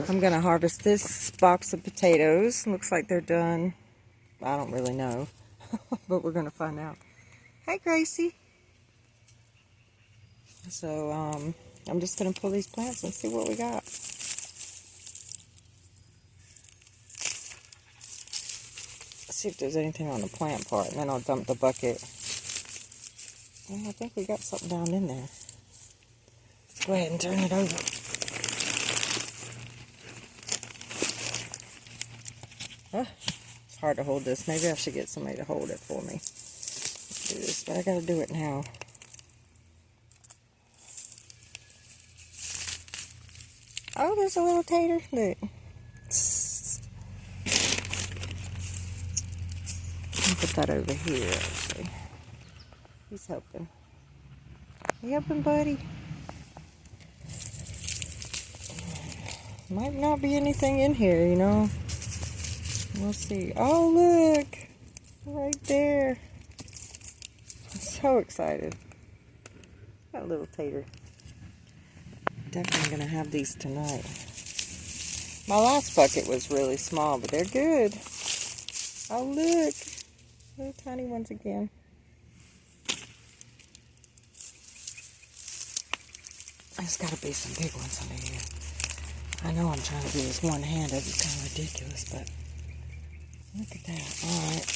I'm gonna harvest this box of potatoes. Looks like they're done. I don't really know, but we're gonna find out. Hi, Gracie. So, I'm just gonna pull these plants and see what we got. See if there's anything on the plant part, and then I'll dump the bucket. Well, I think we got something down in there. Let's go ahead and turn it over. It's hard to hold this. Maybe I should get somebody to hold it for me. Let's do this, but I gotta do it now. Oh, there's a little tater. Look. Put that over here, actually. He's helping. You helping, buddy? Might not be anything in here, you know. We'll see. Oh, look! Right there. I'm so excited. That little tater. Definitely gonna have these tonight. My last bucket was really small, but they're good. Oh, look! Little tiny ones again. There's gotta be some big ones under here. I know I'm trying to do this one-handed. It's kind of ridiculous, but look at that. Alright.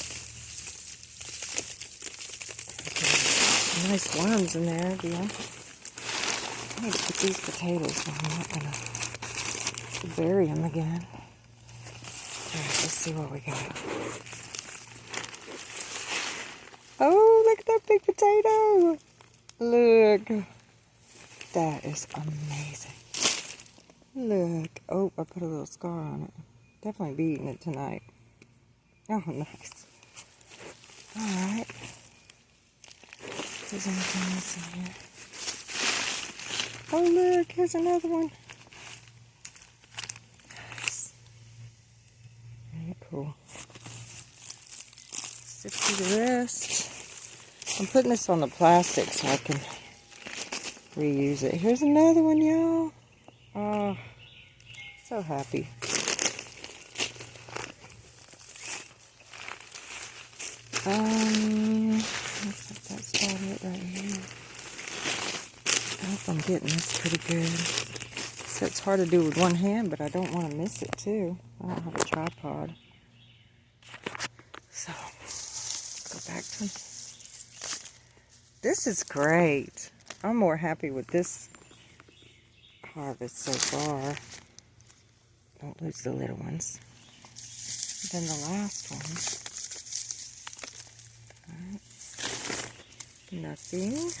Nice worms in there, dear. I need to put these potatoes, so I'm not going to bury them again. Alright, let's see what we got. Oh, look at that big potato! Look. That is amazing. Look. Oh, I put a little scar on it. Definitely be eating it tonight. Oh, nice. Alright. There's anything else in here. Oh, look. Here's another one. Nice. Very cool. Sift through the rest. I'm putting this on the plastic so I can reuse it. Here's another one, y'all. Oh, so happy. Looks like that's about it right here. I hope I'm getting this pretty good. So it's hard to do with one hand, but I don't want to miss it too. I don't have a tripod. So, go back to... This is great. I'm more happy with this harvest so far. Don't lose the little ones. Than the last one. Right. Nothing.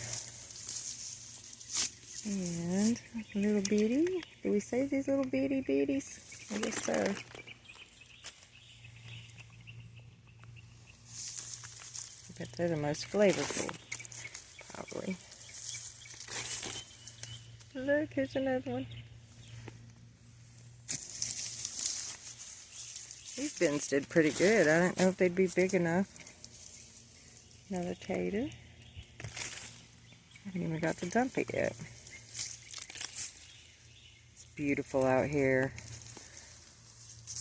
And a little beady. Do we save these little beadies? I guess so. I bet they're the most flavorful. Probably. Look, here's another one. These bins did pretty good. I don't know if they'd be big enough. Another tater. I haven't even got to dump it yet. It's beautiful out here.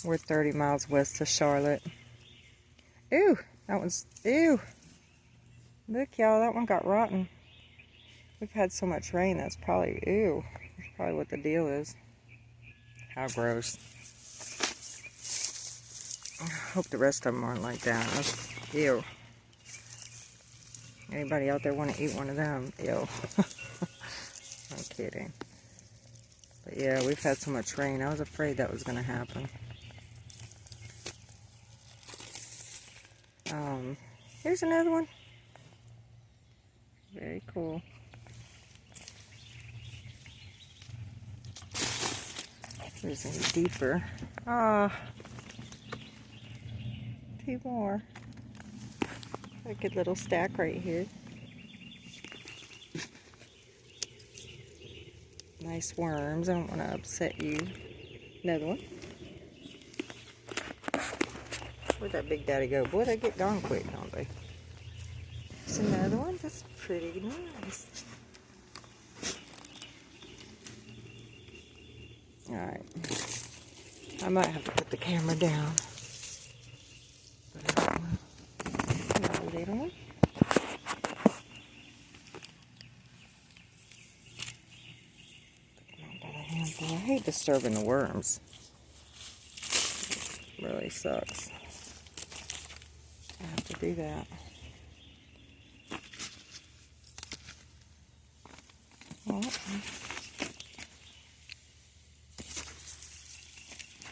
We're 30 miles west of Charlotte. Ew, that one's, ew. Look, y'all, that one got rotten. We've had so much rain, that's probably, ew. That's probably what the deal is. How gross. I hope the rest of them aren't like that. That's, ew. Anybody out there want to eat one of them? Ew. I'm kidding. But yeah, we've had so much rain. I was afraid that was going to happen. Here's another one. Very cool. There's any deeper. Ah. Two more. A good little stack right here. Nice worms. I don't want to upset you. Another one. Where'd that big daddy go? Boy, they get gone quick, don't they? There's another one. That's pretty nice. Alright. I might have to put the camera down. Hello, little one. I hate disturbing the worms. It really sucks. I have to do that.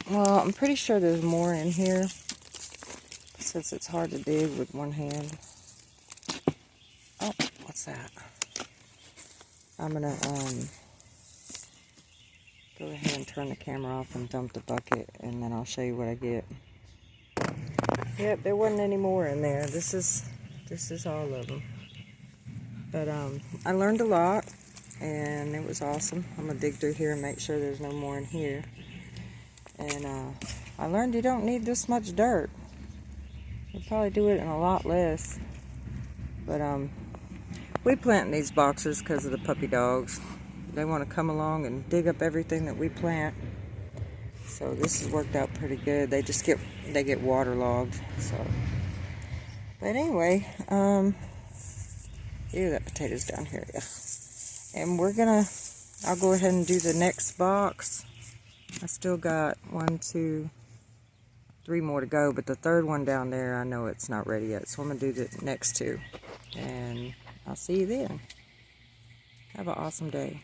Well, I'm pretty sure there's more in here since it's hard to dig with one hand. Oh, what's that? I'm gonna go ahead and turn the camera off and dump the bucket, and then I'll show you what I get. Yep, there wasn't any more in there. This is all of them. But I learned a lot, and it was awesome. I'm gonna dig through here and make sure there's no more in here. And I learned you don't need this much dirt. You'll probably do it in a lot less. But we plant in these boxes because of the puppy dogs. They want to come along and dig up everything that we plant. So this has worked out pretty good. They get waterlogged. So, but anyway, ew, that potato's down here. Ugh. And I'll go ahead and do the next box. I still got 1, 2, 3 more to go, but the third one down there, I know it's not ready yet. So I'm gonna do the next 2, and I'll see you then. Have an awesome day.